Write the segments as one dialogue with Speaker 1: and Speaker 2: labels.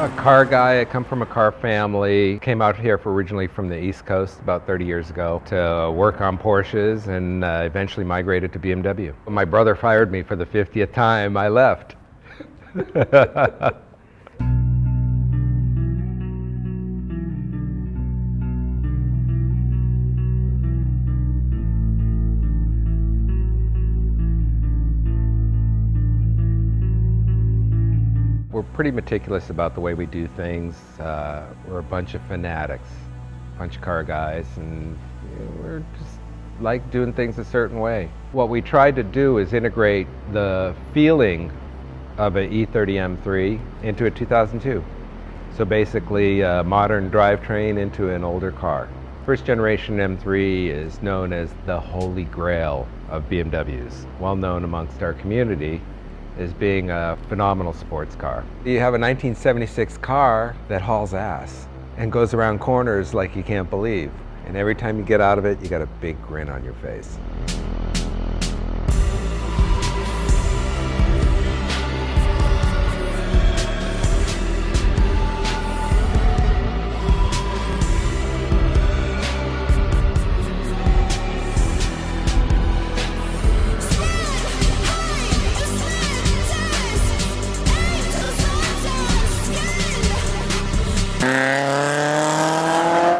Speaker 1: A car guy. I come from a car family. Came out here originally from the East Coast about 30 years ago to work on Porsches and eventually migrated to BMW. When my brother fired me for the 50th time, I left. We're pretty meticulous about the way we do things. We're a bunch of fanatics, a bunch of car guys, and we're just like doing things a certain way. What we tried to do is integrate the feeling of an E30 M3 into a 2002. So basically a modern drivetrain into an older car. First generation M3 is known as the holy grail of BMWs, well known amongst our community as being a phenomenal sports car. You have a 1976 car that hauls ass and goes around corners like you can't believe. And every time you get out of it, you got a big grin on your face.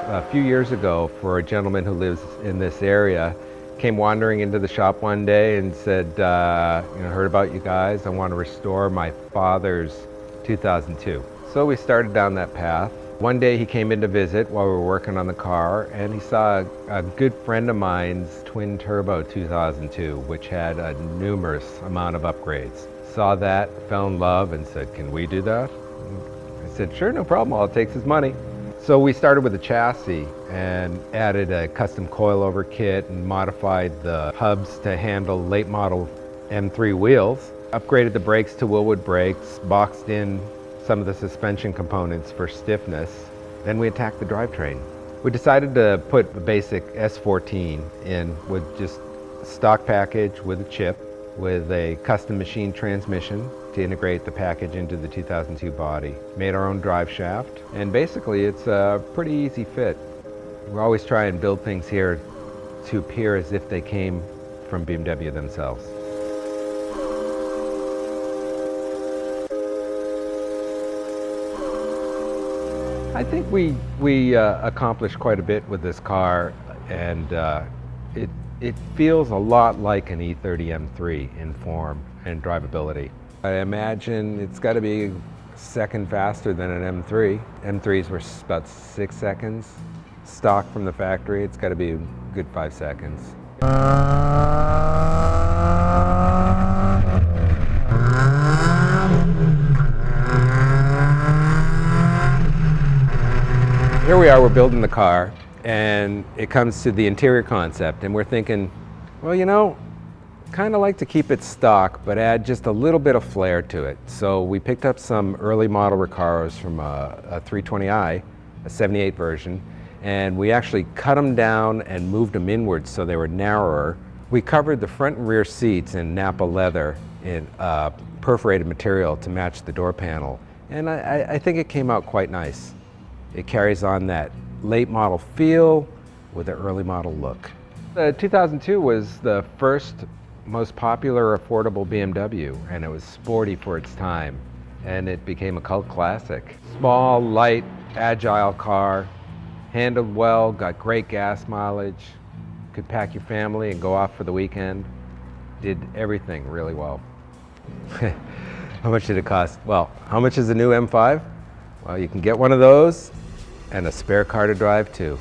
Speaker 1: A few years ago, for a gentleman who lives in this area, came wandering into the shop one day and said, heard about you guys, I want to restore my father's 2002. So we started down that path. One day he came in to visit while we were working on the car, and he saw a good friend of mine's twin turbo 2002, which had a numerous amount of upgrades. Saw that, fell in love, and said, can we do that? I said, sure, no problem, all it takes is money. So we started with a chassis and added a custom coilover kit and modified the hubs to handle late model M3 wheels, upgraded the brakes to Willwood brakes, boxed in some of the suspension components for stiffness. Then we attacked the drivetrain. We decided to put the basic S14 in with just a stock package with a chip, with a custom machine transmission to integrate the package into the 2002 body. Made our own drive shaft, and basically it's a pretty easy fit. We always try and build things here to appear as if they came from BMW themselves. I think we accomplished quite a bit with this car, and it feels a lot like an E30 M3 in form and drivability. I imagine it's got to be a second faster than an M3. M3s were about 6 seconds. Stock from the factory, it's got to be a good 5 seconds. Here we are, we're building the car, and it comes to the interior concept, and we're thinking, well, kind of like to keep it stock, but add just a little bit of flair to it. So we picked up some early model Recaros from a 320i, a 78 version, and we actually cut them down and moved them inwards so they were narrower. We covered the front and rear seats in Napa leather in perforated material to match the door panel, and I think it came out quite nice. It carries on that late model feel with an early model look. The 2002 was the first most popular affordable BMW, and it was sporty for its time, and it became a cult classic. Small, light, agile car, handled well, got great gas mileage, could pack your family and go off for the weekend. Did everything really well. How much did it cost? Well, how much is a new M5? Well, you can get one of those and a spare car to drive too.